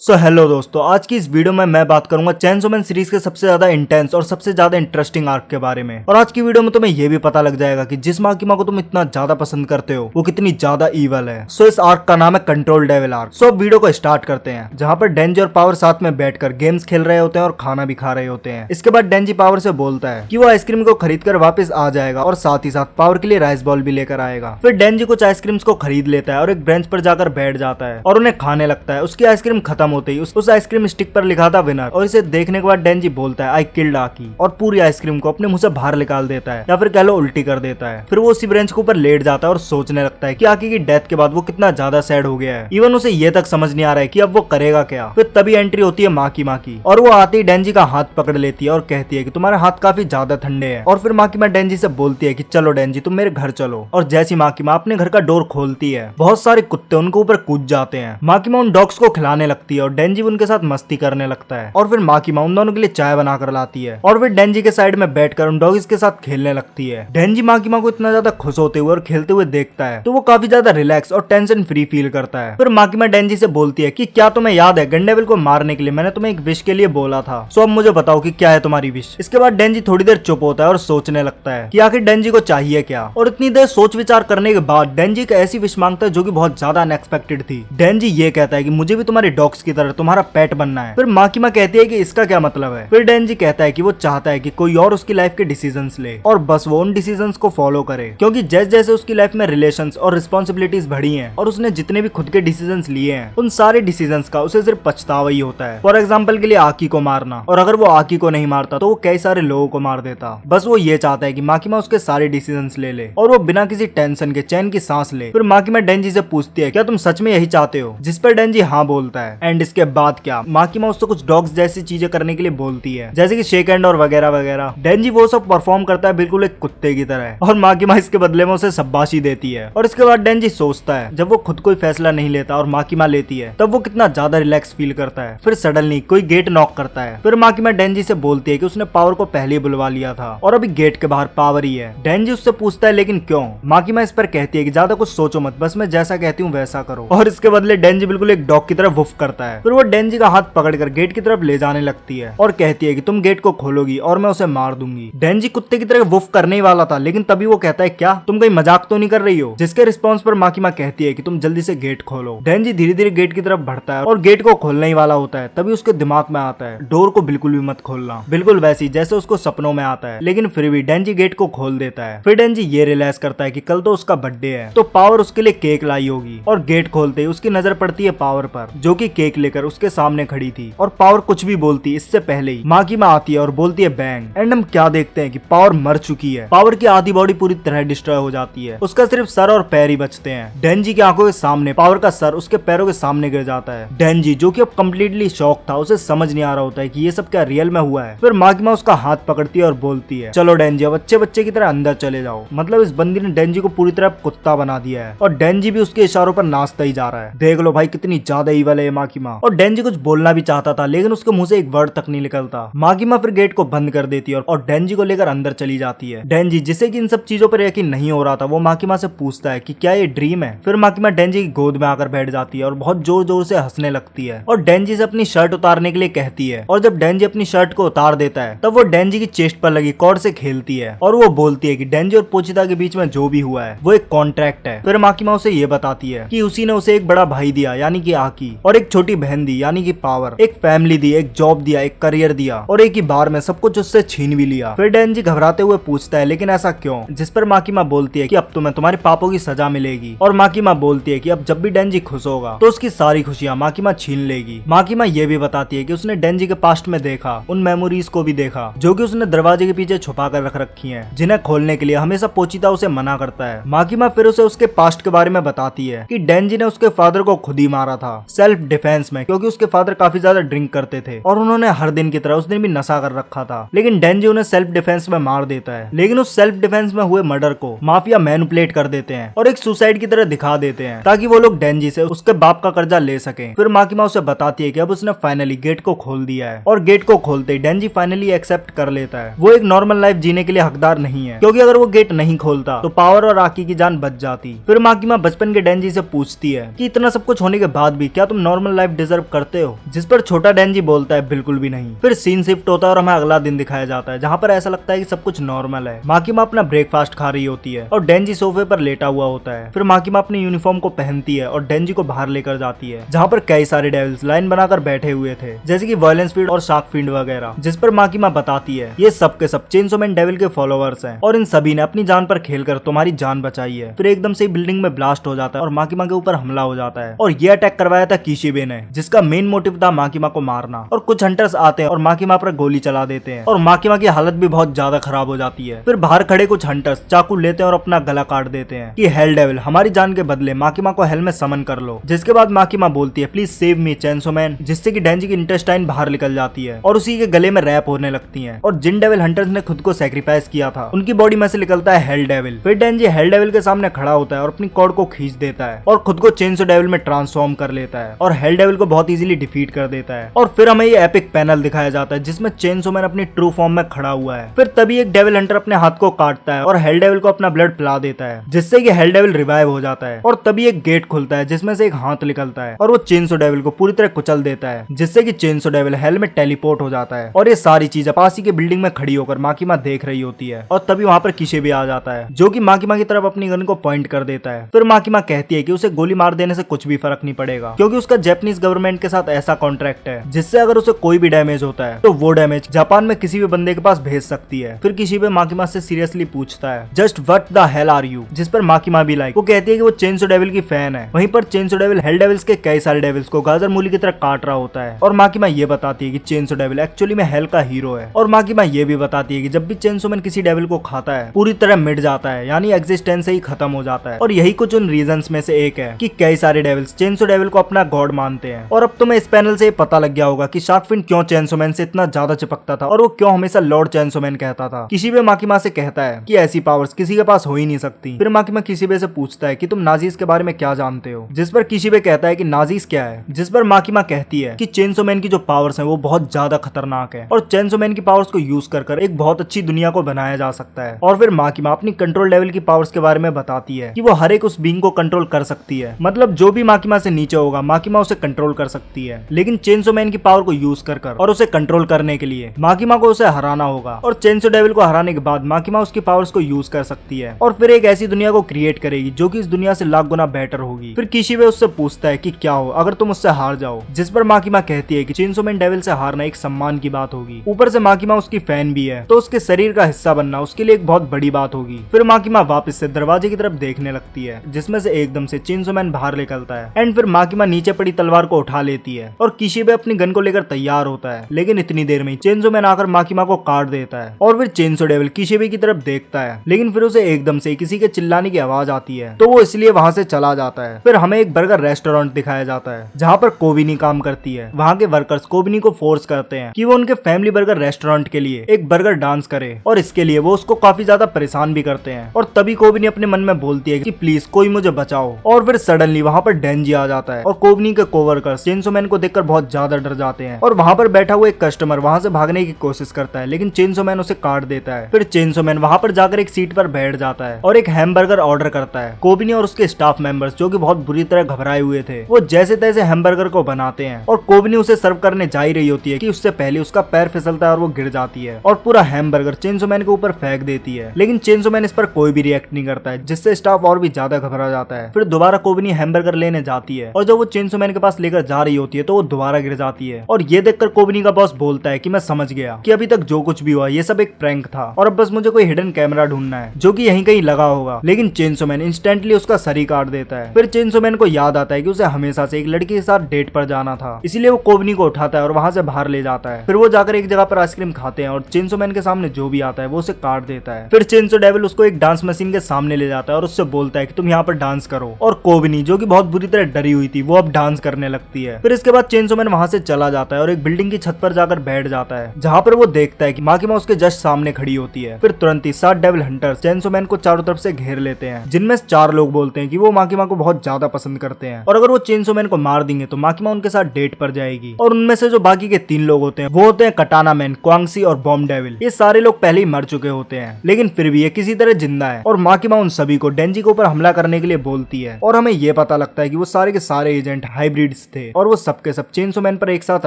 Hello दोस्तों, आज की इस वीडियो में मैं बात करूंगा चेनसो मैन सीरीज के सबसे ज्यादा इंटेंस और सबसे ज्यादा इंटरेस्टिंग आर्क के बारे में। और आज की वीडियो में तुम्हें यह भी पता लग जाएगा कि जिस माकिमा को तुम इतना ज्यादा पसंद करते हो वो कितनी ज्यादा ईवल है। इस आर्क का नाम है कंट्रोल डेविल आर्क। अब वीडियो को स्टार्ट करते हैं, जहाँ पर डेंजी और पावर साथ में बैठकर गेम्स खेल रहे होते हैं और खाना भी खा रहे होते हैं। इसके बाद डेंजी पावर से बोलता है कि वो आइसक्रीम को खरीद कर वापस आ जाएगा और साथ ही साथ पावर के लिए राइस बॉल भी लेकर आएगा। फिर डेंजी कुछ आइसक्रीम को खरीद लेता है और एक बेंच पर जाकर बैठ जाता है और उन्हें खाने लगता है। उसकी आइसक्रीम खत्म होते ही उस आइसक्रीम स्टिक पर लिखा था विनर, और इसे देखने के बाद डेंजी बोलता है आई किल्ड आकी, और पूरी आइसक्रीम को अपने मुंह से बाहर निकाल देता है या फिर कह लो उल्टी कर देता है। फिर वो उसी बेंच के ऊपर लेट जाता है और सोचने लगता है कि आकी की डेथ के बाद वो कितना ज्यादा सैड हो गया है। इवन उसे ये तक समझ नहीं आ रहा है कि अब वो करेगा क्या। फिर तभी एंट्री होती है माँ की, और वो आती ही डेंजी का हाथ पकड़ लेती है और कहती है कि तुम्हारे हाथ काफी ज्यादा ठंडे हैं। और फिर माँ डेंजी से बोलती है कि चलो डेंजी तुम मेरे घर चलो। और जैसी माँ अपने घर का डोर खोलती है, बहुत सारे कुत्ते उनके ऊपर कूद जाते हैं। माँ उन डॉग्स को खिलाने लगती है और डेंजी उनके साथ मस्ती करने लगता है। और फिर माँ उन दोनों के लिए चाय बनाकर लाती है और फिर डेंजी के साइड में बैठकर उन डॉगीज के साथ खेलने लगती है। डेंजी माँ को इतना ज्यादा खुश होते हुए और खेलते हुए देखता है तो वो काफी ज्यादा रिलैक्स और टेंशन फ्री फील करता है। फिर माँ डेंजी से बोलती है कि क्या तुम्हें याद है गंडेविल को मारने के लिए मैंने तुम्हें एक विश के लिए बोला था, अब मुझे बताओ कि क्या है तुम्हारी विश। इसके बाद डेंजी थोड़ी देर चुप होता है और सोचने लगता है कि आखिर डेंजी को चाहिए क्या। और इतनी देर सोच विचार करने के बाद डेंजी एक ऐसी विश मांगता है जो कि बहुत ज्यादा अनएक्सपेक्टेड थी। डेंजी ये कहता है कि मुझे भी तुम्हारे डॉग्स की तरह तुम्हारा पेट बनना है। फिर माँ कहती है कि इसका क्या मतलब है। फिर डेंजी कहता है कि वो चाहता है कि कोई और उसकी लाइफ के डिसीजंस ले और बस वो उन डिसीजंस को फॉलो करे, क्योंकि जैसे जैसे उसकी लाइफ में रिलेशंस और रिस्पॉन्सिबिलिटीज बढ़ी हैं और उसने जितने भी खुद के डिसीजंस लिए हैं उन सारे डिसीजंस का उसे सिर्फ पछतावा ही होता है। फॉर एग्जाम्पल के लिए आकी को मारना, और अगर वो आकी को नहीं मारता तो वो कई सारे लोगों को मार देता। बस वो ये चाहता है कि माकिमा उसके सारे डिसीजंस ले ले और वो बिना किसी टेंशन के चैन की सांस ले। फिर माकिमा डेंजी से पूछती है क्या तुम सच में यही चाहते हो, जिस पर डेंजी हाँ बोलता है। एंड इसके बाद क्या माकिमा उससे कुछ डॉग्स जैसी चीजें करने के लिए बोलती है, जैसे कि शेक हैंड और वगैरह वगैरह। डेंजी वो सब परफॉर्म करता है बिल्कुल एक कुत्ते की तरह, और माकिमा इसके बदले में उसे शाबाशी देती है। और इसके बाद डेंजी सोचता है जब वो खुद कोई फैसला नहीं लेता और माकिमा लेती है तब वो कितना ज्यादा रिलैक्स फील करता है। फिर सडनली कोई गेट नॉक करता है। फिर माकिमा डेंजी से बोलती है कि उसने पावर को पहले ही बुलवा लिया था और अभी गेट के बाहर पावर ही है। डेंजी उससे पूछता है लेकिन क्यों। माकिमा इस पर कहती है कि ज्यादा कुछ सोचो मत, बस मैं जैसा कहती हूँ वैसा करो। और इसके बदले डेंजी बिल्कुल एक डॉग की तरह वुफ करता है। फिर वो डेंजी का हाथ पकड़कर गेट की तरफ ले जाने लगती है और कहती है कि तुम गेट को खोलोगी और मैं उसे मार दूंगी। डेंजी कुत्ते की तरह वुफ करने ही वाला था, लेकिन तभी वो कहता है क्या तुम कहीं मजाक तो नहीं कर रही हो, जिसके रिस्पॉन्स पर माकिमा कहती है कि तुम जल्दी से गेट खोलो। डेंजी धीरे धीरे गेट की तरफ बढ़ता है और गेट को खोलने ही वाला होता है, तभी उसके दिमाग में आता है डोर को बिल्कुल भी मत खोलना, बिल्कुल वैसी जैसे उसको सपनों में आता है। लेकिन फिर भी डेंजी गेट को खोल देता है। फिर डेंजी ये रियलाइज करता है कि कल तो उसका बर्थडे है, तो पावर उसके लिए केक लाई होगी। और गेट खोलते ही उसकी नजर पड़ती है पावर पर, जो कि केक लेकर उसके सामने खड़ी थी। और पावर कुछ भी बोलती इससे पहले ही माकिमा आती है और बोलती है बैंग। एंड हम क्या देखते हैं कि पावर मर चुकी है। पावर की आधी बॉडी पूरी तरह डिस्ट्रॉय हो जाती है, उसका सिर्फ सर और पैर ही बचते हैं। डेंजी की आंखों के सामने पावर का सर उसके पैरों के सामने गिर जाता है। डेंजी जो कि अब कम्प्लीटली शॉक था, उसे समझ नहीं आ रहा होता है कि ये सब क्या रियल में हुआ है। फिर माकिमा उसका हाथ पकड़ती है और बोलती है चलो डेंजी अब अच्छे बच्चे की तरह अंदर चले जाओ। मतलब इस बंदी ने डेंजी को पूरी तरह कुत्ता बना दिया है और डेंजी भी उसके इशारों पर नाचता ही जा रहा है। देख लो भाई कितनी ज्यादा ईवल है माकिमा। और डेंजी कुछ बोलना भी चाहता था लेकिन उसके मुंह से एक वर्ड तक नहीं निकलता। माकिमा फिर गेट को बंद कर देती है और डेंजी को लेकर अंदर चली जाती है। डेंजी जिसे कि इन सब चीजों पर यकीन नहीं हो रहा था, वो माकिमा से पूछता है कि क्या ये ड्रीम है। फिर माकिमा डेंजी की गोद में आकर बैठ जाती है और बहुत जोर जोर से हंसने लगती है और डेंजी से अपनी शर्ट उतारने के लिए कहती है। और जब डेंजी अपनी शर्ट को उतार देता है तब वो डेंजी की चेस्ट पर लगी कॉर्ड से खेलती है और वो बोलती है कि डेंजी और पोचिता के बीच में जो भी हुआ है वो एक कॉन्ट्रैक्ट है। फिर माकिमा उसे ये बताती है कि उसी ने उसे एक बड़ा भाई दिया यानी कि आकी, और एक छोटी बहन दी यानी कि पावर, एक फैमिली दी, एक जॉब दिया, एक करियर दिया, और एक ही बार में सब कुछ उससे छीन भी लिया। फिर डेंजी घबराते हुए पूछता है लेकिन ऐसा क्यों, जिस पर माकिमा बोलती है कि अब तुम्हें तुम्हारे पापों की सजा मिलेगी। और माकिमा बोलती है कि अब जब भी डेंजी खुश होगा तो उसकी सारी खुशियां माकिमा छीन लेगी। माकिमा ये भी बताती है कि उसने डेंजी के पास्ट में देखा, उन मेमोरीज को भी देखा जो कि उसने दरवाजे के पीछे छुपा कर रख रखी हैं, जिन्हें खोलने के लिए हमेशा पोचिता उसे मना करता है। माकिमा फिर उसे उसके पास्ट के बारे में बताती है कि डेंजी ने उसके फादर को खुद ही मारा था सेल्फ डिफेंस में, क्योंकि उसके फादर काफी ज्यादा ड्रिंक करते थे और उन्होंने हर दिन की तरह उस दिन भी नशा कर रखा था। लेकिन डेंजी उन्हें सेल्फ डिफेंस में मार देता है, लेकिन उस सेल्फ डिफेंस में हुए मर्डर को माफिया मैनिपुलेट कर देते हैं और एक सुसाइड की तरह दिखा देते हैं ताकि वो लोग डेंजी से उसके बाप का कर्जा ले सकें। फिर माकिमा उसे बताती है कि अब उसने फाइनली गेट को खोल दिया है, और गेट को खोलते ही डेंजी फाइनली एक्सेप्ट कर लेता है वो एक नॉर्मल लाइफ जीने के लिए हकदार नहीं है, क्योंकि अगर वो गेट नहीं खोलता तो पावर और आकी की जान बच जाती। फिर माकिमा बचपन के डेंजी से पूछती है कि इतना सब कुछ होने के बाद भी क्या तुम नॉर्मल लाइफ डिजर्व करते हो? जिस पर छोटा डेंजी बोलता है बिल्कुल भी नहीं। फिर सीन शिफ्ट होता है और हमें अगला दिन दिखाया जाता है जहाँ पर ऐसा लगता है कि सब कुछ नॉर्मल है। माकिमा अपना ब्रेकफास्ट खा रही होती है और डेंजी सोफे पर लेटा हुआ होता है। फिर माकिमा अपनी यूनिफॉर्म को पहनती है और डेंजी को बाहर लेकर जाती है जहाँ पर कई सारे डेविल्स लाइन बनाकर बैठे हुए थे, जैसे कि वायलेंस फील्ड और शार्क फील्ड वगैरह, जिस पर माकिमा बताती है ये सब के सब चेनसो मैन डेविल के फॉलोअर्स हैं और इन सभी ने अपनी जान पर खेलकर तुम्हारी जान बचाई है। फिर एकदम से बिल्डिंग में ब्लास्ट हो जाता है और माकिमा के ऊपर हमला हो जाता है और ये अटैक करवाया था किशिबे ने, जिसका मेन मोटिव था माकिमा को मारना। और कुछ हंटर्स आते हैं और माकिमा पर गोली चला देते हैं और माकिमा की हालत भी बहुत ज्यादा खराब हो जाती है। फिर बाहर खड़े कुछ हंटर्स चाकू लेते हैं और अपना गला काट देते हैं कि हेल डेविल हमारी जान के बदले माकिमा को हेल में समन कर लो। जिसके बाद माकिमा बोलती है please save me chainsaw man, जिससे कि डेंजी की इंटेस्टाइन बाहर निकल जाती है और उसी के गले में रैप होने लगती है। और जिन डेविल हंटर्स ने खुद को सैक्रिफाइस किया था उनकी बॉडी में से निकलता है हेल डेविल। फिर डेंजी हेल डेविल के सामने खड़ा होता है और अपनी कॉर्ड को खींच देता है और खुद को चेनसो डेविल में ट्रांसफॉर्म कर लेता है और हेल डेविल को बहुत इजीली डिफीट कर देता है। और फिर हमें ये एपिक पैनल दिखाया जाता है जिसमें चेनसो मैन अपनी ट्रू फॉर्म में खड़ा हुआ है। फिर तभी एक डेविल हंटर अपने हाथ को काटता है और हेल डेविल को अपना ब्लड पिला देता है, जिससे कि हेल डेविल रिवाइव हो जाता है। और तभी एक गेट खुलता है जिसमें से एक हाथ निकलता है और वो चेनसो डेविल को पूरी तरह कुचल देता है, जिससे कि चेनसो डेविल हेल में टेलीपोर्ट हो जाता है। और ये सारी चीजें पास ही के बिल्डिंग में खड़ी होकर माकिमा देख रही होती है और तभी वहाँ पर किशिबे आ जाता है जो कि माकिमा की तरफ अपनी गन को पॉइंट कर देता है। फिर माकिमा कहती है कि उसे गोली मार देने से कुछ भी फर्क नहीं पड़ेगा क्योंकि उसका जापानीज गवर्नमेंट के साथ ऐसा कॉन्ट्रैक्ट है जिससे अगर उसे कोई भी डैमेज होता है तो वो डैमेज जापान में किसी भी बंदे के पास भेज सकती है। फिर किशिबे माकिमा से सीरियसली पूछता है just what the hell are you, जिस पर माकिमा भी लाइक वो कहती है कि वो चेनसो डेविल की फैन है। वहीं पर चेनसो डेविल हेल डेविल्स के कई सारे डेविल्स को गाजर मूली की तरह काट रहा होता है और माकिमा ये बताती है कि चेनसो डेविल एक्चुअली में हेल का हीरो है। और माकिमा ये भी बताती है कि जब भी चेनसो मैन किसी डेविल को खाता है पूरी तरह मिट जाता है, यानी एग्जिस्टेंस ही खत्म हो जाता है। और यही कुछ उन रीजंस में से एक है कि कई सारे डेविल्स चेनसो डेविल को अपना गॉड मानते हैं। और अब तुम्हें इस पैनल से पता लग गया होगा कि शार्क फिन क्यों चेनसो मैन से इतना ज्यादा चिपकता था और वो क्यों हमेशा लॉर्ड चेनसो मैन कहता था। किशिबे माकिमा से कहता है कि ऐसी पावर्स किसी के पास हो ही नहीं सकती। फिर माकिमा किशिबे से पूछता है कि तुम नाजीज के बारे में क्या जानते हो, जिस पर किशिबे कहता है कि नाजीज क्या है, जिस पर माकिमा कहती है कि चेनसो मैन की जो पावर्स हैं वो बहुत ज्यादा खतरनाक है और चेनसो मैन की पावर्स को यूज कर एक बहुत अच्छी दुनिया को बनाया जा सकता है। और फिर माकिमा अपनी कंट्रोल लेवल की पावर्स के बारे में बताती है कि वो हर एक उस बीइंग को कंट्रोल कर सकती है, मतलब जो भी माकिमा से नीचे होगा माकिमा उसे कंट्रोल कर सकती है। लेकिन चेनसो मैन की पावर को यूज कर और उसे कंट्रोल करने के लिए माकिमा को उसे हराना होगा और चेनसो डेविल को हराने के बाद माकिमा उसकी पावर्स को यूज कर सकती है और फिर एक ऐसी दुनिया को क्रिएट करेगी जो कि इस दुनिया से लाख गुना बेटर होगी। फिर किशिबे उससे पूछता है कि क्या हो अगर तुम उससे हार जाओ, जिस पर माकिमा कहती है कि चेनसो मैन डेविल से हारना एक सम्मान की बात होगी, ऊपर से माकिमा उसकी फैन भी है तो उसके शरीर का हिस्सा बनना उसके लिए एक बहुत बड़ी बात होगी। फिर माकिमा वापस से दरवाजे की तरफ देखने लगती है जिसमें से एकदम से चेनसो मैन बाहर निकलता है एंड फिर माकिमा नीचे पड़ी तलवार को उठा लेती है और किशिबे अपनी गन को लेकर तैयार होता है। लेकिन इतनी देर में चेनसो मैन आकर माकिमा को काट देता है और फिर चेनसो डेविल किशिबे की तरफ देखता है, लेकिन फिर उसे एकदम से किसी के चिल्लाने की आवाज आती है तो वो इसलिए वहां से चला जाता है। फिर हमें एक बर्गर रेस्टोरेंट दिखाया जाता है जहाँ पर कोबिनी काम करती है। वहाँ के वर्कर्स कोबिनी को फोर्स करते हैं कि वो उनके फैमिली बर्गर रेस्टोरेंट के लिए एक बर्गर डांस करे और इसके लिए वो उसको काफी ज्यादा परेशान भी करते हैं। और तभी कोबिनी अपने मन में बोलती है कि प्लीज कोई मुझे बचाओ। और फिर सडनली वहाँ पर डेंजी आ जाता है और कोबिनी के कोवर्कर्स चेनसो मैन को देखकर बहुत ज्यादा डर जाते हैं और वहाँ पर बैठा हुआ एक कस्टमर वहाँ से भागने की कोशिश करता है लेकिन चेनसो मैन उसे काट देता है। फिर चेनसो मैन वहाँ पर जाकर एक सीट पर बैठ जाता है और एक हैमबर्गर ऑर्डर करता है। कोबिनी और उसके स्टाफ मेंबर्स जो कि बहुत बुरी तरह घबराए हुए थे वो जैसे तैसे हैमबर्गर को बनाते हैं और कोबिनी उसे सर्व करने जा ही रही होती है कि उससे पहले उसका पैर फिसलता है और वो गिर जाती है और पूरा हैमबर्गर चेनसो मैन के ऊपर फेंक देती है। लेकिन चेनसो मैन इस पर कोई भी रिएक्ट नहीं करता है जिससे स्टाफ और भी ज्यादा घबरा जाता है। फिर दोबारा कोबिनी हैमबर्गर लेने जाती है और जब वो चेनसो मैन के पास लेकर जा रही होती है तो वो दोबारा गिर जाती है और ये देखकर कोबिनी का बॉस बोलता है कि मैं समझ गया कि अभी तक जो कुछ भी हुआ ये सब एक प्रैंक था और अब बस मुझे कोई हिडन कैमरा ढूंढना है जो कि यहीं कहीं लगा होगा। लेकिन चेनसो मैन इंस्टेंटली उसका सर ही काट देता है। फिर चेनसो मैन को याद आता है कि उसे हमेशा से एक लड़की के साथ डेट पर जाना था, इसलिए वो कोबिनी को उठाता है और वहां से बाहर ले जाता है। फिर वो जाकर एक जगह पर आइसक्रीम खाते हैं और चेनसो मैन के सामने जो भी आता है वो उसे काट देता है। फिर चेनसो डेविल उसको एक डांस मशीन के सामने ले जाता है और उससे बोलता है कि तुम यहाँ पर डांस करो और कोबिनी जो कि बहुत बुरी तरह डरी हुई थी वो अब डांस करने लगती है। फिर इसके बाद चेनसो मैन वहां से चला जाता है और एक बिल्डिंग की छत पर जाकर बैठ जाता है जहाँ पर वो देखता है कि माकिमा उसके जस्ट सामने खड़ी होती है। फिर तुरंत ही 7 डेविल हंटर्स चेनसो मैन को चारों तरफ से घेर लेते हैं जिनमें 4 लोग बोलते हैं कि वो माकिमा को बहुत ज्यादा पसंद करते हैं और अगर वो चेनसो मैन को मार देंगे तो माकिमा उनके साथ डेट पर जाएगी। और उनमें से जो बाकी के 3 लोग होते हैं वो होते हैं कटाना मैन, क्वांगसी और बॉम्ब डेविल। ये सारे लोग पहले ही मर चुके होते हैं लेकिन फिर भी ये किसी तरह जिंदा है और माकिमा उन सभी को डेंजी के ऊपर हमला करने के लिए बोलती है और हमें ये पता लगता है कि वो सारे के सारे एजेंट हाइब्रिड हाइब्रिड्स थे और वो सबके सब चेनसो मैन पर एक साथ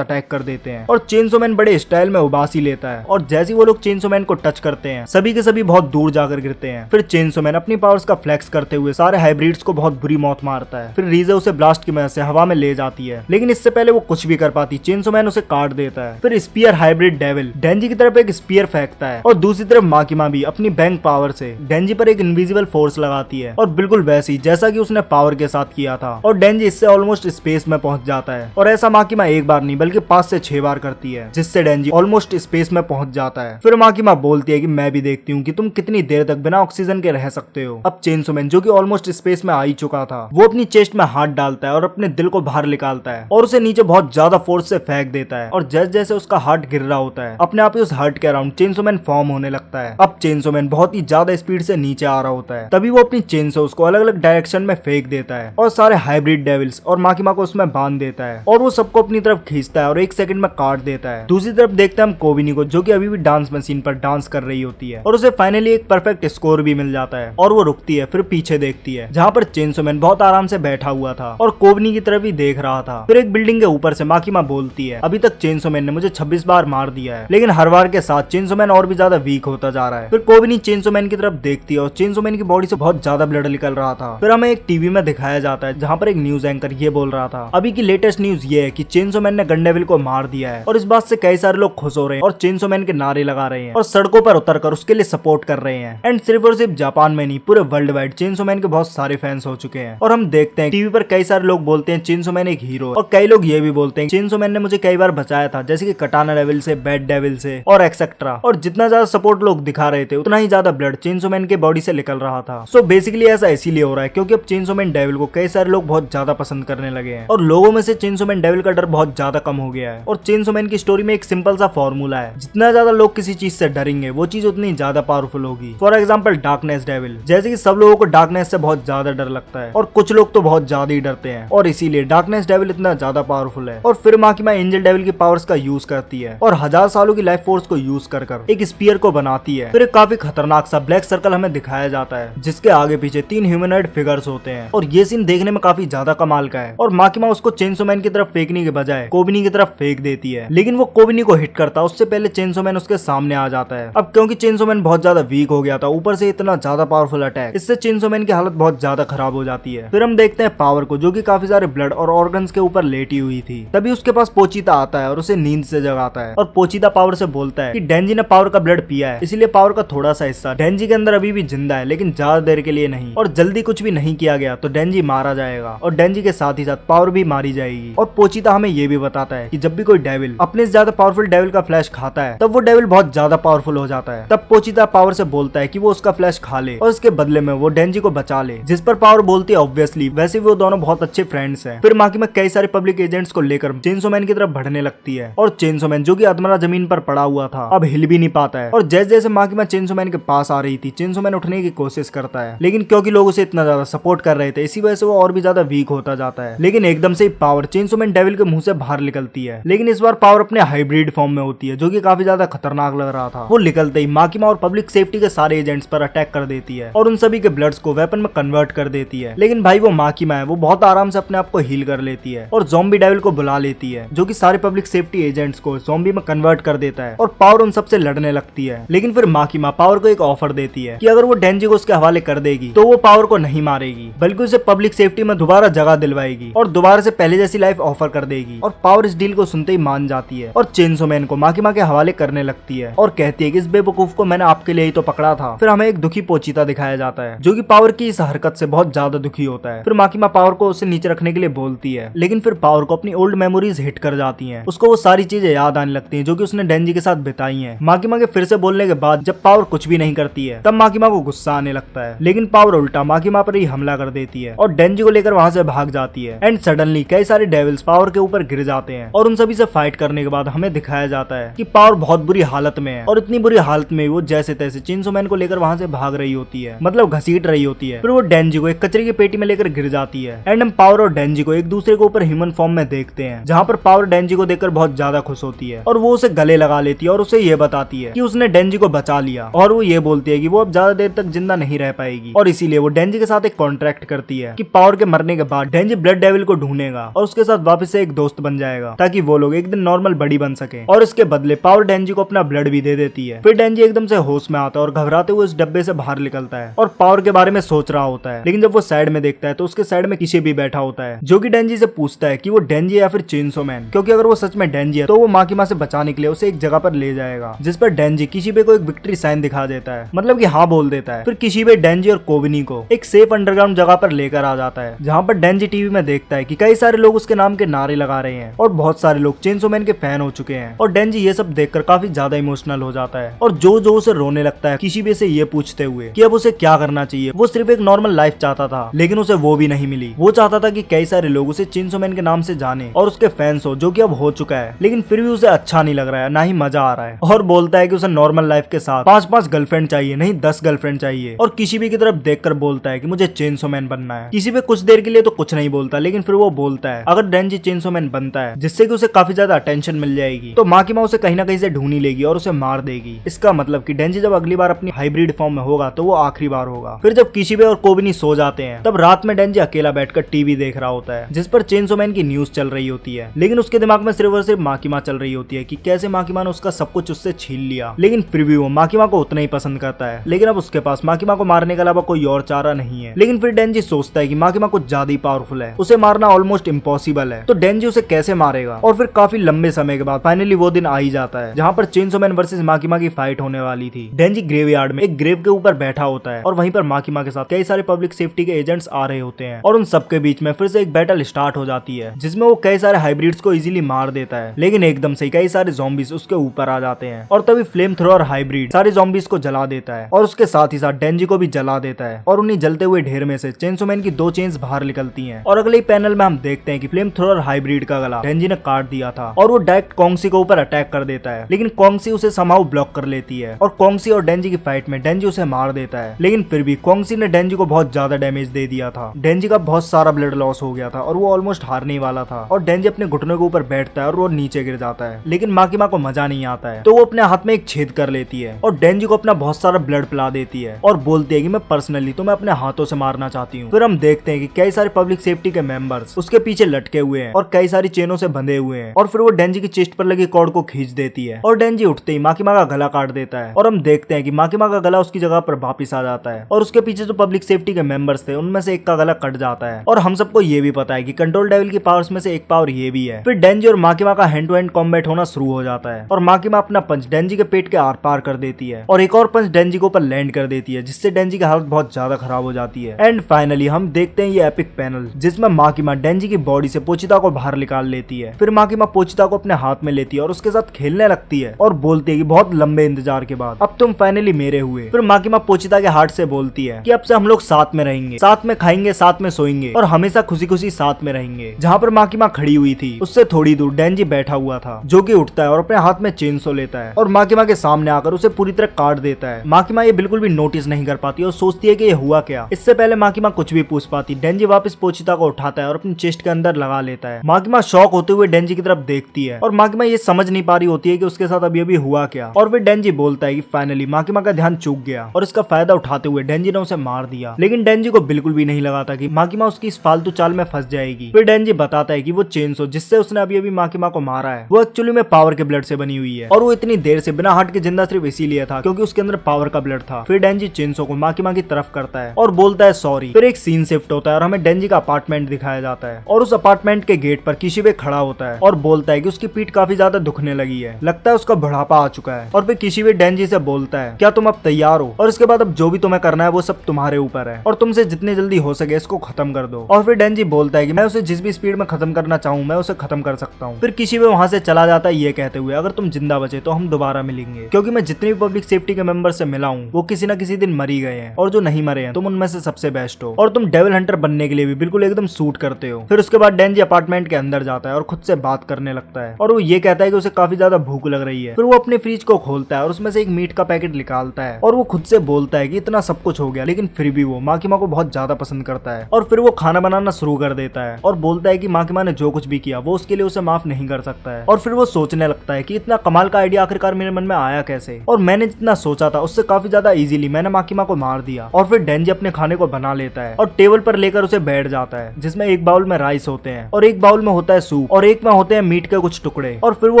अटैक कर देते हैं और चेनसो मैन बड़े स्टाइल में उबासी लेता है और जैसे ही वो लोग चेनसो मैन को टच करते हैं सभी के सभी बहुत दूर जाकर गिरते हैं। फिर चेनसो मैन अपनी पावर्स का फ्लेक्स करते हुए सारे हाइब्रिड्स को बहुत बुरी मौत मारता है। फिर रीजे उसे ब्लास्ट की मदद से हवा में ले जाती है, लेकिन इससे पहले वो कुछ भी कर पाती चेनसो मैन उसे काट देता है। फिर स्पीयर हाइब्रिड डेविल डेंजी की तरफ एक स्पीयर फेंकता है और दूसरी तरफ माकिमा भी अपनी बैंक पावर से डेंजी पर एक इनविजिबल फोर्स लगाती है और बिल्कुल वैसे ही जैसा कि उसने पावर के साथ किया था और डेंजी इससे ऑलमोस्ट स्पेस में पहुंच जाता है। और ऐसा माकिमा एक बार नहीं बल्कि 5 से 6 बार करती है, जिससे डेंजी ऑलमोस्ट स्पेस में पहुंच जाता है। फिर माकिमा बोलती है कि मैं भी देखती हूँ कि तुम कितनी देर तक बिना ऑक्सीजन के रह सकते हो। अब चेनसो मैन जो कि ऑलमोस्ट स्पेस में आ ही चुका था, वो अपनी चेस्ट में हाथ डालता है और अपने दिल को बाहर निकालता है और उसे नीचे बहुत ज्यादा फोर्स से फेंक देता है। और जैसे जैसे उसका हार्ट गिर रहा होता है अपने आप ही उस हार्ट के अराउंड चेनसो मैन फॉर्म होने लगता है। अब चेनसो मैन बहुत ही ज्यादा स्पीड से नीचे आ रहा होता है, तभी वो अपनी चेन से उसको अलग अलग डायरेक्शन में फेंक देता है और सारे हाइब्रिड डेविल्स और माकिमा को उसमें बांध देता है और वो सबको अपनी तरफ खींचता है और 1 सेकंड में काट देता है। दूसरी तरफ देखते हैं हम कोबिनी को, जो कि अभी भी डांस मशीन पर डांस कर रही होती है और उसे फाइनली एक परफेक्ट स्कोर भी मिल जाता है और वो रुकती है। फिर पीछे देखती है जहाँ पर चेनसो मैन बहुत आराम से बैठा हुआ था और कोबिनी की तरफ ही देख रहा था। फिर एक बिल्डिंग के ऊपर से माकिमा बोलती है, अभी तक चेनसो मैन ने मुझे 26 बार मार दिया है, लेकिन हर बार के साथ चेनसो मैन और भी ज्यादा वीक होता जा रहा है। फिर कोबिनी चेनसो मैन की तरफ देखती है और चेनसो मैन की बॉडी से बहुत ज्यादा ब्लड निकल रहा था। फिर हमें एक टीवी में दिखाया जाता है जहाँ पर एक न्यूज एंकर ये बोल रहा था, अभी की लेटेस्ट न्यूज ये है कि चेनसो मैन ने गन डेविल को मार दिया है। और इस बात से कई सारे लोग खुश हो रहे हैं और चेनसो मैन के नारे लगा रहे हैं और सड़कों पर उतरकर उसके लिए सपोर्ट कर रहे हैं। एंड सिर्फ और सिर्फ जापान में नहीं, पूरे वर्ल्ड वाइड चेनसो मैन के बहुत सारे फैंस हो चुके हैं। और हम देखते हैं टीवी पर कई सारे लोग बोलते हैं चेनसो मैन एक हीरो है और कई लोग ये भी बोलते हैं चेनसो मैन ने मुझे कई बार बचाया था, जैसे कि कटाना डेविल से, बैट डेविल से और एक्सेट्रा। और जितना ज्यादा सपोर्ट लोग दिखा रहे थे उतना ही ज्यादा ब्लड चेनसो मैन के बॉडी से निकल रहा था। सो बेसिकली ऐसा इसीलिए हो रहा है क्योंकि अब चेनसो मैन डेविल को कई सारे लोग बहुत ज्यादा पसंद करने लगे हैं और लोगों में से चेनसो मैन डेविल का डर बहुत ज्यादा कम हो गया है। और चेनसो मैन की स्टोरी में एक सिंपल सा फॉर्मूला है, जितना ज्यादा लोग किसी चीज से डरेंगे वो चीज उतनी ज्यादा पावरफुल होगी। फॉर एग्जाम्पल डार्कनेस डेविल, जैसे कि सब लोगों को डार्कनेस से बहुत ज्यादा डर लगता है और कुछ लोग तो बहुत ज्यादा ही डरते हैं और इसीलिए डार्कनेस डेविल इतना ज्यादा पावरफुल है। और फिर माकिमा एंजल डेविल की पावर्स का यूज करती है और 1000 सालों की लाइफ फोर्स को यूज कर एक स्पीयर को बनाती है। फिर एक काफी खतरनाक सा ब्लैक सर्कल हमें दिखाया जाता है जिसके आगे पीछे 3 ह्यूमनॉइड फिगर्स होते हैं और ये सीन देखने में काफी ज्यादा कमाल का है। और माकिमा उसको चेनसो मैन की तरफ फेंकने के बजाय कोबिनी की तरफ फेंक देती है, लेकिन वो कोबिनी को हिट करता उससे पहले चेनसो मैन उसके सामने आ जाता है। अब क्योंकि चेनसो मैन बहुत ज्यादा वीक हो गया था, ऊपर से इतना ज्यादा पावरफुल अटैक, इससे चेनसो मैन की हालत बहुत ज्यादा खराब हो जाती है। फिर हम देखते हैं पावर को, जो कि काफी सारे ब्लड और ऑर्गन्स के ऊपर लेटी हुई थी। तभी उसके पास पोचीता आता है और उसे नींद से जगाता है और पोचीता पावर से बोलता है कि डेंजी ने पावर का ब्लड पिया है, इसलिए पावर का थोड़ा सा हिस्सा डेंजी के अंदर अभी भी जिंदा है, लेकिन ज्यादा देर के लिए नहीं। और जल्दी कुछ भी नहीं किया गया तो डेंजी मारा जाएगा और डेंजी के साथ ही साथ पावर भी मारी जाएगी। और पोचीता हमें ये भी बताता है कि जब भी कोई डेविल अपने से ज्यादा पावरफुल डेविल का फ्लैश खाता है तब वो डेविल बहुत ज्यादा पावरफुल हो जाता है। तब पोचीता पावर से बोलता है कि वो उसका फ्लैश खा ले और इसके बदले में वो डेंजी को बचा ले, जिस पर पावर बोलती है ऑब्वियसली, वैसे वो दोनों बहुत अच्छे फ्रेंड्स हैं। फिर माकिमा कई सारे पब्लिक एजेंट्स को लेकर चेनसो मैन की तरफ बढ़ने लगती है और चेनसो मैन जो कि अधमरा जमीन पर पड़ा हुआ था अब हिल भी नहीं पाता है। और जैसे जैसे माकिमा चेनसो मैन के पास आ रही थी चेनसो मैन उठने की कोशिश करता है, लेकिन क्योंकि लोग उसे इतना ज्यादा सपोर्ट कर रहे थे इसी वजह से वो और भी ज्यादा वीक होता जाता है। लेकिन एकदम से पावर चेनसो मैन डेविल के मुंह से बाहर निकलती है, लेकिन इस बार पावर अपने हाइब्रिड फॉर्म में होती है जो कि काफी ज्यादा खतरनाक लग रहा था। वो निकलते ही माकिमा और पब्लिक सेफ्टी के सारे एजेंट्स पर अटैक कर देती है और उन सभी के ब्लड्स को वेपन में कन्वर्ट कर देती है। लेकिन भाई वो माकिमा है, वो बहुत आराम से अपने आप को हील कर लेती है और ज़ॉम्बी डेविल को बुला लेती है जो कि सारे पब्लिक सेफ्टी एजेंट्स को ज़ॉम्बी में कन्वर्ट कर देता है और पावर उन सबसे लड़ने लगती है। लेकिन फिर माकिमा पावर को एक ऑफर देती है कि अगर वो डेंजी को उसके हवाले कर देगी तो वो पावर को नहीं मारेगी बल्कि उसे पब्लिक सेफ्टी में दोबारा जगह दिलवाएगी और दोबारा से पहले जैसी लाइफ ऑफर कर देगी। और पावर इस डील को सुनते ही मान जाती है और चेनसो मैन को माकिमा के हवाले करने लगती है और कहती है कि इस बेवकूफ को मैंने आपके लिए ही तो पकड़ा था। फिर हमें एक दुखी पोचीता दिखाया जाता है जो कि पावर की इस हरकत से बहुत ज्यादा दुखी होता है। फिर माकिमा पावर को उसे नीचे रखने के लिए बोलती है, लेकिन फिर पावर को अपनी ओल्ड मेमोरीज हिट कर जाती हैं। उसको वो सारी चीजें याद आने लगती हैं जो कि उसने डेंजी के साथ बिताई हैं। माकिमा के फिर से बोलने के बाद जब पावर कुछ भी नहीं करती है तब माकिमा को गुस्सा आने लगता है, लेकिन पावर उल्टा माकिमा पर ही हमला कर देती है और डेंजी को लेकर वहां से भाग जाती है। एंड सडनली कई सारे डेविल्स पावर के ऊपर गिर जाते हैं और उन सभी से फाइट करने के बाद हमें दिखाया जाता है कि पावर बहुत बुरी हालत में है और इतनी बुरी हालत में वो जैसे तैसे चेनसो मैन को लेकर वहां से भाग रही होती है, मतलब घसीट रही होती है। फिर वो डेंजी को एक कचरे की पेटी में लेकर गिर जाती है एंड हम पावर और डेंजी को एक दूसरे के ऊपर ह्यूमन फॉर्म में देखते हैं, जहाँ पर पावर डेंजी को देखकर बहुत ज्यादा खुश होती है और वो उसे गले लगा लेती है और उसे ये बताती है कि उसने डेंजी को बचा लिया और वो ये बोलती है कि वो अब ज्यादा देर तक जिंदा नहीं रह पाएगी और इसीलिए वो डेंजी के साथ एक कॉन्ट्रैक्ट करती है कि पावर के मरने के बाद डेंजी ब्लड डेविल को ढूंढ ढूंढेगा और उसके साथ वापस से एक दोस्त बन जाएगा ताकि वो लोग एक दिन नॉर्मल बड़ी बन सके। और इसके बदले पावर डेंजी को अपना ब्लड भी दे देती है। फिर डेंजी एकदम से होश में आता है और घबराते हुए उस डब्बे से बाहर निकलता है और पावर के बारे में सोच रहा होता है। लेकिन जब वो साइड में देखता है तो उसके साइड में किसी भी बैठा होता है जो कि डेंजी से पूछता है कि वो डेंजी है या फिर चेनसो मैन, क्योंकि अगर वो सच में डेंजी है तो वो माकिमा से बचाने के लिए उसे एक जगह पर ले जाएगा, जिस पर डेंजी किशिबे को एक विक्ट्री साइन दिखा देता है, मतलब कि हाँ बोल देता है। फिर किशिबे डेंजी और कोबिनी को एक सेफ अंडरग्राउंड जगह पर लेकर आ जाता है, जहाँ पर डेंजी टीवी में देखता है कि कई सारे लोग उसके नाम के नारे लगा रहे हैं और बहुत सारे लोग चेनसो मैन के फैन हो चुके हैं। और डेंजी ये सब देखकर काफी ज्यादा इमोशनल हो जाता है और जो उसे रोने लगता है किशिबे से ये पूछते हुए कि अब उसे क्या करना चाहिए। वो सिर्फ एक नॉर्मल लाइफ चाहता था, लेकिन उसे वो भी नहीं मिली। वो चाहता था कि कई सारे लोग उसे चेनसो मैन के नाम से जाने और उसके फैंस हो, जो कि अब हो चुका है, लेकिन फिर भी उसे अच्छा नहीं लग रहा है, ना ही मजा आ रहा है। और बोलता है कि उसे नॉर्मल लाइफ के साथ 5-5 गर्लफ्रेंड चाहिए, नहीं 10 गर्लफ्रेंड चाहिए। और किशिबे की तरफ देखकर बोलता है कि मुझे चेनसो मैन बनना है। किशिबे कुछ देर के लिए तो कुछ नहीं बोलता, लेकिन फिर वो बोलता है अगर डेंजी चेनसो मैन बनता है जिससे कि उसे काफी ज्यादा अटेंशन मिल जाएगी तो माकिमा उसे कहीं ना कहीं से ढूंढी लेगी और उसे मार देगी। इसका मतलब कि डेंजी जब अगली बार अपनी हाइब्रिड फॉर्म में होगा तो वो आखिरी बार होगा। फिर जब किशिबे और कोबिनी सो जाते हैं तब रात में डेंजी अकेला बैठकर टीवी देख रहा होता है, जिस पर चेनसो मैन की न्यूज चल रही होती है। लेकिन उसके दिमाग में सिर्फ और सिर्फ माकिमा चल रही होती है कि कैसे माकिमा ने उसका सब कुछ उससे छीन लिया। लेकिन फिर भी वो माकिमा को उतना ही पसंद करता है, लेकिन अब उसके पास माकिमा को मारने के अलावा कोई और चारा नहीं है। लेकिन फिर डेंजी सोचता है कि माकिमा कुछ ज्यादा ही पावरफुल है, उसे मारना ऑलमोस्ट इम्पॉसिबल है, तो डेंजी उसे कैसे मारेगा। और फिर काफी लंबे समय के बाद फाइनली वो दिन आ ही जाता है जहाँ पर चेनसो मैन वर्सेस माकिमा की फाइट होने वाली थी। डेंजी ग्रेवयार्ड में एक ग्रेव के ऊपर बैठा होता है और वहीं पर माकिमा के साथ कई सारे पब्लिक सेफ्टी के एजेंट्स आ रहे होते हैं और उन सबके बीच में फिर से एक बैटल स्टार्ट हो जाती है, जिसमें वो कई सारे हाइब्रिड्स को इजीली मार देता है। लेकिन एकदम से कई सारे ज़ॉम्बीज उसके ऊपर आ जाते हैं और तभी फ्लेम थ्रोअर हाइब्रिड सारे ज़ॉम्बीज को जला देता है और उसके साथ ही साथ डेंजी को भी जला देता है। और उन्हीं जलते हुए ढेर में से चेनसो मैन की 2 चेन्स बाहर निकलती हैं और अगले पैनल में हम देखते हैं कि फ्लेम थ्रोअर हाइब्रिड का गला डेंजी ने काट दिया था और वो डायरेक्ट कोंगसी के ऊपर अटैक कर देता है। लेकिन कोंगसी उसे समहाउ ब्लॉक कर लेती है और कोंगसी और डेंजी की फाइट में डेंजी उसे मार देता है। लेकिन फिर भी कोंगसी ने डेंजी को बहुत ज्यादा डैमेज दे दिया था। डेंजी का बहुत सारा ब्लड लॉस हो गया था और वो ऑलमोस्ट हारने ही वाला था और डेंजी अपने घुटनों के ऊपर बैठता है और वो नीचे गिर जाता है। लेकिन माकिमा को मजा नहीं आता है तो वो अपने हाथ में एक छेद कर लेती है और डेंजी को अपना बहुत सारा ब्लड पिला देती है और बोलती है कि मैं पर्सनली तो मैं अपने हाथों से मारना चाहती हूँ। फिर हम देखते हैं कि कई सारे पब्लिक सेफ्टी के मेंबर्स उसके पीछे लटके हुए हैं और कई सारी चेनों से बंधे हुए हैं और फिर वो डेंजी की चेस्ट पर लगी कॉर्ड को खींच देती है और डेंजी उठते ही माकिमा का गला काट देता है और हम देखते हैं कि माकिमा का गला उसकी जगह पर वापिस आ जाता है और उसके पीछे जो पब्लिक सेफ्टी के मेंबर्स थे उनमें से एक का गला कट जाता है। और हम सबको ये भी पता है कि कंट्रोल डेविल की पावर्स में से एक पावर ये भी है। फिर डेंजी और माकिमा का हैंड टू हैंड कॉम्बैट होना शुरू हो जाता है और माकिमा अपना पंच डेंजी के पेट के आर पार कर देती है और एक और पंच डेंजी के ऊपर लैंड कर देती है, जिससे डेंजी की हालत बहुत ज्यादा खराब हो जाती है। एंड फाइनली हम देखते हैं ये एपिक पैनल जिसमें माकिमा डेंजी की बॉडी से पोचिता को बाहर निकाल लेती है। फिर माकिमा पोचिता को अपने हाथ में लेती है और उसके साथ खेलने लगती है और बोलती है कि बहुत लंबे इंतजार के बाद अब तुम फाइनली मेरे हुए। फिर माकिमा पोचिता के हार्ट से बोलती है कि अब से हम लोग साथ में रहेंगे, साथ में खाएंगे, साथ में सोएंगे और हमेशा खुशी खुशी साथ में रहेंगे। जहाँ पर माकिमा खड़ी हुई थी उससे थोड़ी दूर डेंजी बैठा हुआ था, जो कि उठता है और अपने हाथ में चेनसो लेता है और माकिमा के सामने आकर उसे पूरी तरह काट देता है। माकिमा ये बिल्कुल भी नोटिस नहीं कर पाती और सोचती है कि ये हुआ क्या। इससे पहले माकिमा कुछ भी पूछ पाती, डेंजी वापस पोचिता को उठाता है और अपनी चेस्ट के अंदर लगा लेता है। माकिमा शॉक होते हुए डेंजी की तरफ देखती है और माकिमा ये समझ नहीं पा रही होती है कि उसके साथ अभी अभी हुआ क्या। और फिर डेंजी बोलता है कि फाइनली माकिमा का ध्यान चूक गया और इसका फायदा उठाते हुए डेंजी ने उसे मार दिया। लेकिन डेंजी को बिल्कुल भी नहीं लगा था कि माकिमा उसकी इस फालतू चाल में फंस जाएगी। फिर डेंजी बताता है कि वो चेनसो जिससे उसने अभी अभी माकिमा को मारा है वो एक्चुअली में पावर के ब्लड से बनी हुई है और वो इतनी देर से बिना हार्ट के जिंदा सिर्फ इसीलिए था क्योंकि उसके अंदर पावर का ब्लड था। फिर डेंजी चेनसो को माकिमा की तरफ करता है और बोलता है सॉरी। फिर एक सीन शिफ्ट होता है और हमें डेंजी का अपार्टमेंट दिखाया जाता है और उस अपार्टमेंट के गेट पर किशिबे खड़ा होता है और बोलता है कि उसकी पीठ काफी ज्यादा दुखने लगी है, लगता है उसका बुढ़ापा आ चुका है। और फिर किशिबे डेंजी से बोलता है क्या तुम अब तैयार हो और इसके बाद अब जो भी तुम्हें करना है वो सब तुम्हारे ऊपर है और तुमसे जितनी जल्दी हो सके इसको खत्म कर दो। और फिर डेंजी बोलता है कि मैं उसे जिस भी स्पीड में खत्म करना चाहूँ मैं उसे खत्म कर सकता हूँ। फिर किशिबे वहां से चला जाता है ये कहते हुए अगर तुम जिंदा बचे तो हम दोबारा मिलेंगे, क्योंकि मैं जितनी भी पब्लिक सेफ्टी के मेंबर से मिला हूँ वो किसी न किसी दिन मर ही गए हैं और जो नहीं मरे हैं तुम उनमें से सबसे बेस्ट हो और तुम डेविल हंटर बनने के लिए भी बिल्कुल एकदम सूट करते हो। फिर उसके बाद डेंजी अपार्टमेंट के अंदर जाता है और खुद से बात करने लगता है और वो ये कहता है कि उसे काफी ज्यादा भूख लग रही है। फिर वो अपने फ्रिज को खोलता है और उसमें से एक मीट का पैकेट निकालता है और वो खुद से बोलता है कि इतना सब कुछ हो गया लेकिन फिर भी वो माकिमा को बहुत ज्यादा पसंद करता है और फिर वो खाना बनाना शुरू कर देता है और बोलता है कि माकिमा ने जो कुछ भी किया वो उसके लिए उसे माफ नहीं कर सकता है। और फिर वो सोचने लगता है कि इतना कमाल का आइडिया आखिरकार मेरे मन में आया कैसे और मैंने जितना सोचा था उससे काफी ज्यादा इजीली मैंने माकिमा को मार दिया। और फिर डेंजी अपने खाने को बना लेता है और टेबल पर लेकर उसे बैठ जाता है जिसमें एक बाउल में राइस होते हैं और एक बाउल में होता है सूप और एक में होते हैं मीट के कुछ टुकड़े। और फिर वो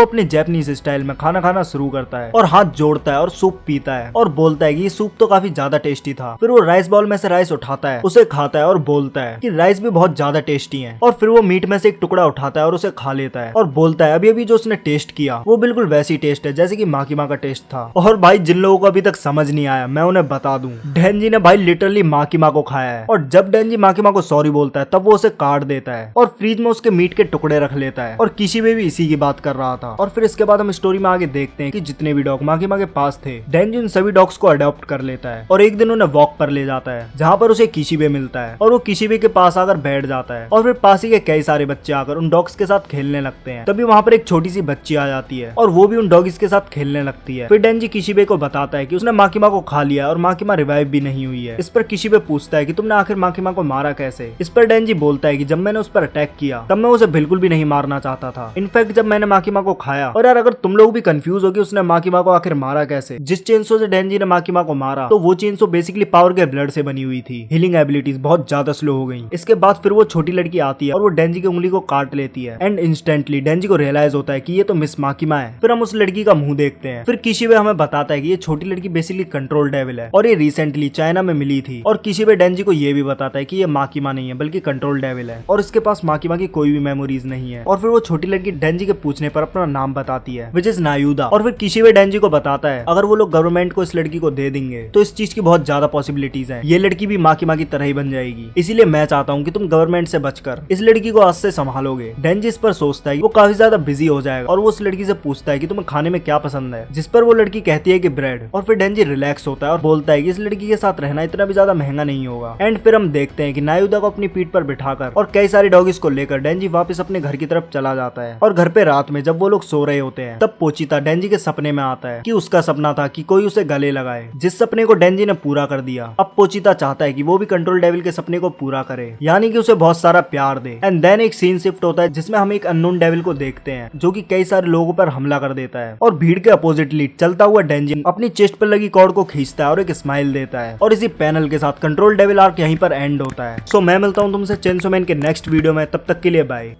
अपने जैपनीज स्टाइल में खाना खाना शुरू करता है और हाथ जोड़ता है और सूप पीता है और बोलता है कि ये सूप तो काफी ज्यादा टेस्टी था। फिर वो राइस बाउल में से राइस उठाता है, उसे खाता है और बोलता है कि राइस भी बहुत ज्यादा टेस्टी है। और फिर वो मीट में से एक टुकड़ा उठाता है और उसे खा लेता है और बोलता है अभी अभी जो उसने टेस्ट किया वो बिल्कुल वैसी टेस्ट है जैसे कि माँ की माँ का टेस्ट था। और भाई जिन लोगों को अभी तक समझ नहीं आया मैं उन्हें बता दूं, डेंजी ने भाई लिटरली माँ की माँ को खाया है। और जब डेंजी माँ की माँ को सॉरी बोलता है तब वो उसे काट देता है और फ्रिज में उसके मीट के टुकड़े रख लेता है। और किशिबे भी इसी की बात कर रहा था। और फिर इसके बाद हम स्टोरी में आगे देखते हैं कि जितने भी डॉग माँ की माँ के पास थे, डेंजी उन सभी डॉग्स को अडॉप्ट कर लेता है और एक दिन उन्हें वॉक पर ले जाता है जहाँ पर उसे किशिबे मिलता है और वो किशिबे के पास आकर बैठ जाता है। और फिर पास ही के कई सारे बच्चे आकर उन डॉग्स के साथ खेलने लगते हैं। तभी वहाँ पर एक छोटी सी बच्ची आ जाती है और वो भी उन डॉगिस के साथ खेलने लगती है। फिर डेंजी किशिबे को बताता है कि उसने माँ की माँ को खा लिया और माँ की माँ रिवाइव भी नहीं हुई है। इस पर किशिबे पूछता है कि तुमने आखिर माँ की माँ को मारा कैसे। इस पर डेंजी बोलता है कि जब मैंने उस पर अटैक किया तब मैं उसे बिल्कुल भी नहीं मारना चाहता था। इनफैक्ट जब मैंने माँ की माँ को खाया। और यार अगर तुम लोग भी कंफ्यूज हो कि उसने माँ की माँ को आखिर मारा कैसे, जिस चेंसो से डेंजी ने माँ की माँ को मारा तो वो चेंसो बेसिकली पावर के ब्लड से बनी हुई थी। हीलिंग एबिलिटीज बहुत ज्यादा स्लो हो गई। इसके बाद फिर वो छोटी लड़की आती है और वो डेंजी की उंगली को काट लेती है एंड इंस्टेंटली डेंजी को रियलाइज होता है कि ये तो मिस माँ की माँ है। फिर हम उस लड़की का मुंह देखते हैं। फिर किशिबे हमें बताता है कि ये छोटी लड़की बेसिकली कंट्रोल डेविल है और ये रिसेंटली चाइना में मिली थी। और किशिबे डेंजी को ये भी बताता है कि ये माँ की माँ नहीं है बल्कि कंट्रोल डेविल है और इसके पास माँ की कोई भी मेमोरीज नहीं है। और फिर वो छोटी लड़की डेंजी के पूछने पर अपना नाम बताती है विच इज नायुदा। और फिर किशिबे डेंजी को बताता है अगर वो लोग गवर्नमेंट को इस लड़की को दे देंगे तो इस चीज की बहुत ज्यादा पॉसिबिलिटीज हैं, ये लड़की भी माँ की तरह ही बन जाएगी। इसीलिए मैं चाहता हूँ कि तुम गवर्नमेंट से बचकर इस लड़की को आज से संभालोगे। डेंजी इस पर सोचता है कि वो काफी ज्यादा बिजी हो जाएगा और वो उस लड़की से पूछता है कि तुम्हें खाने में क्या पसंद है, जिस पर वो लड़की कहती है कि ब्रेड। और फिर डेंजी रिलैक्स होता है और बोलता है कि इस लड़की के साथ रहना इतना भी ज्यादा महंगा नहीं होगा। एंड फिर हम देखते हैं कि नायुदा को अपनी पीठ पर बिठाकर और कई सारे डॉगिस को लेकर डेंजी वापस अपने घर की तरफ चला जाता है। और घर पे रात में जब वो लोग सो रहे होते हैं तब पोचिता डेंजी के सपने में आता है कि उसका सपना था कि कोई उसे गले लगाए, जिस सपने को डेंजी ने पूरा कर दिया। अब पोचिता चाहता है कि वो भी कंट्रोल डेविल के सपने को पूरा करे, यानी कि उसे बहुत सारा प्यार दे। एंड देन एक सीन शिफ्ट होता है जिसमें हम एक अननोन डेविल को देखते हैं जो कि कई सारे लोगों पर हमला कर देता है और भीड़ के अपोजिटली चलता हुआ डेंजी अपनी चेस्ट पर लगी कॉर्ड को खींचता है और एक स्माइल देता है। और इसी पैनल के साथ कंट्रोल डेविल आर्क यहीं पर एंड होता है। सो मैं मिलता हूँ तुमसे चेनसो मैन के नेक्स्ट वीडियो में, तब तक के लिए बाय।